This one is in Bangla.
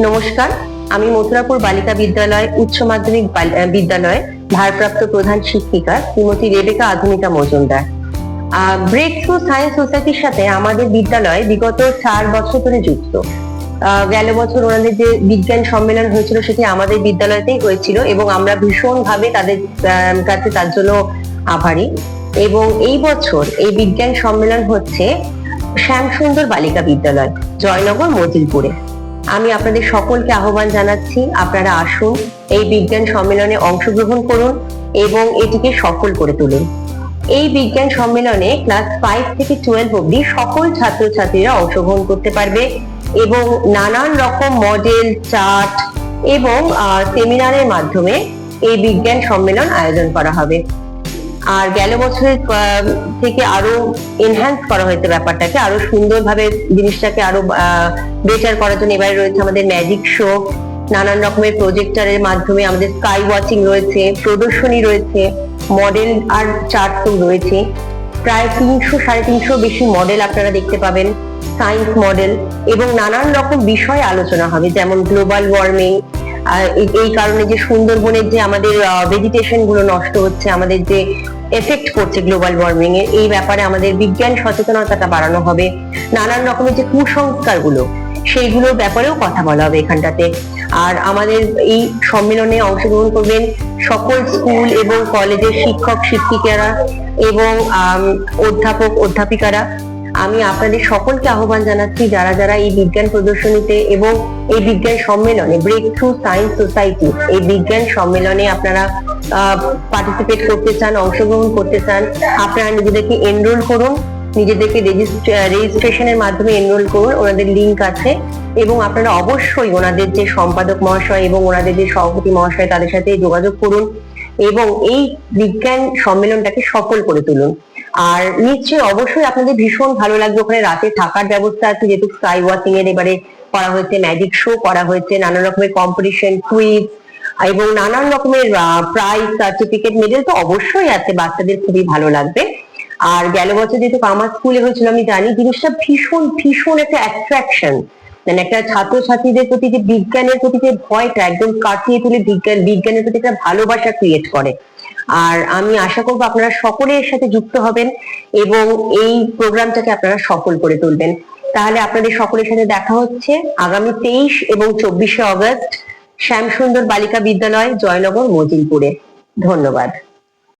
নমস্কার, আমি মথুরাপুর বালিকা বিদ্যালয় উচ্চ মাধ্যমিক বিদ্যালয় ভারপ্রাপ্ত প্রধান শিক্ষিকা শ্রীমতী রেবেকা আধুনিকা মজুমদার। ব্রেক থ্রু সায়েন্স সোসাইটির সাথে আমাদের বিদ্যালয় বিগত 4 বছর ধরে যুক্ত। গেল বছর ওনাদের যে বিজ্ঞান সম্মেলন হয়েছিল সেটি আমাদের বিদ্যালয়তেই হয়েছিল এবং আমরা ভীষণভাবে তাদের কাছে তার জন্য আভারী। এবং এই বছর এই বিজ্ঞান সম্মেলন হচ্ছে শ্যামসুন্দর বালিকা বিদ্যালয়, জয়নগর, মজিলপুরে। আমি আপনাদের সকলকে আহ্বান জানাচ্ছি, আপনারা আসুন, এই বিজ্ঞান সম্মেলনে অংশগ্রহণ করুন এবং এটিকে সফল করে তুলুন। এই বিজ্ঞান সম্মেলনে ক্লাস 5 থেকে 12 অবধি সকল ছাত্রছাত্রীরা অংশগ্রহণ করতে পারবে এবং নানান রকম মডেল, চার্ট এবং সেমিনারের মাধ্যমে এই বিজ্ঞান সম্মেলন আয়োজন করা হবে। আর গেল বছরের থেকে আরো এনহ্যান্স করা হয়েছে ব্যাপারটাকে, আরো সুন্দরভাবে জিনিসটাকে আরো বেটার করার জন্য এবারে রয়েছে আমাদের ম্যাজিক শো, নানান রকমের প্রজেক্টরের মাধ্যমে আমাদের স্কাই ওয়াচিং রয়েছে, প্রদর্শনী রয়েছে, মডেল আর চার্ট রয়েছে। প্রায় 300-350 বেশি মডেল আপনারা দেখতে পাবেন, সায়েন্স মডেল, এবং নানান রকম বিষয় আলোচনা হবে, যেমন গ্লোবাল ওয়ার্মিং, এই কারণে যে সুন্দরবনের যে আমাদের ভেজিটেশন গুলো নষ্ট হচ্ছে, আমাদের যে এফেক্ট করছে গ্লোবাল ওয়ার্মিং এর, এই ব্যাপারে আমাদের বিজ্ঞান সচেতনতাটা বাড়ানো হবে। নানান রকমের যে কুসংস্কার গুলো, সেইগুলোর ব্যাপারেও কথা বলা হবে এখানটাতে। আর আমাদের এই সম্মেলনে অংশগ্রহণ করবেন সকল স্কুল এবং কলেজের শিক্ষক শিক্ষিকারা এবং অধ্যাপক অধ্যাপিকারা। আমি আপনাদের সকলকে আহ্বান জানাচ্ছি, যারা যারা এই বিজ্ঞান প্রদর্শনীতে এবং এই বিজ্ঞান সম্মেলনে, ব্রেক থ্রু সায়েন্স সোসাইটি এই বিজ্ঞান সম্মেলনে আপনারা পার্টিসিপেট করতে চান, অংশগ্রহণ করতে চান, আপনারা নিজেদেরকে এনরোল করুন, নিজেদেরকে রেজিস্ট্রেশনের মাধ্যমে এনরোল করুন, ওনাদের লিঙ্ক আছে। এবং আপনারা অবশ্যই ওনাদের যে সম্পাদক মহাশয় এবং ওনাদের যে সভাপতি মহাশয় তাদের সাথে যোগাযোগ করুন এবং এই বিজ্ঞান সম্মেলনটাকে সফল করে তুলুন। আর নিশ্চয়ই অবশ্যই আপনাদের ভীষণ ভালো লাগবে, ওখানে রাতে থাকার ব্যবস্থা আছে, যেহেতু স্কাই ওয়াচিং এর এবারে করা হয়েছে, ম্যাজিক শো করা হয়েছে, নানান রকমের কম্পিটিশন, কুইজ এবং নানান রকমের প্রাইজ, সার্টিফিকেট, মেডেল তো অবশ্যই আছে, বাচ্চাদের খুবই ভালো লাগবে। আর গেল বছর যেহেতু আমার স্কুলে হয়েছিল, আমি জানি জিনিসটা ভীষণ ভীষণ একটা অ্যাট্রাকশন, মানে একটা ছাত্রছাত্রীদের প্রতি যে বিজ্ঞানের প্রতি যে ভয়টা একদম কাটিয়ে তুলে বিজ্ঞানের প্রতি একটা ভালোবাসা ক্রিয়েট করে। আর আমি আশা করবো আপনারা সকলে এর সাথে যুক্ত হবেন এবং এই প্রোগ্রামটাকে আপনারা সফল করে তুলবেন। তাহলে আপনাদের সকলের সাথে দেখা হচ্ছে আগামী 23 এবং 24শে অগস্ট শ্যামসুন্দর বালিকা বিদ্যালয়, জয়নগর, মজিলপুরে। ধন্যবাদ।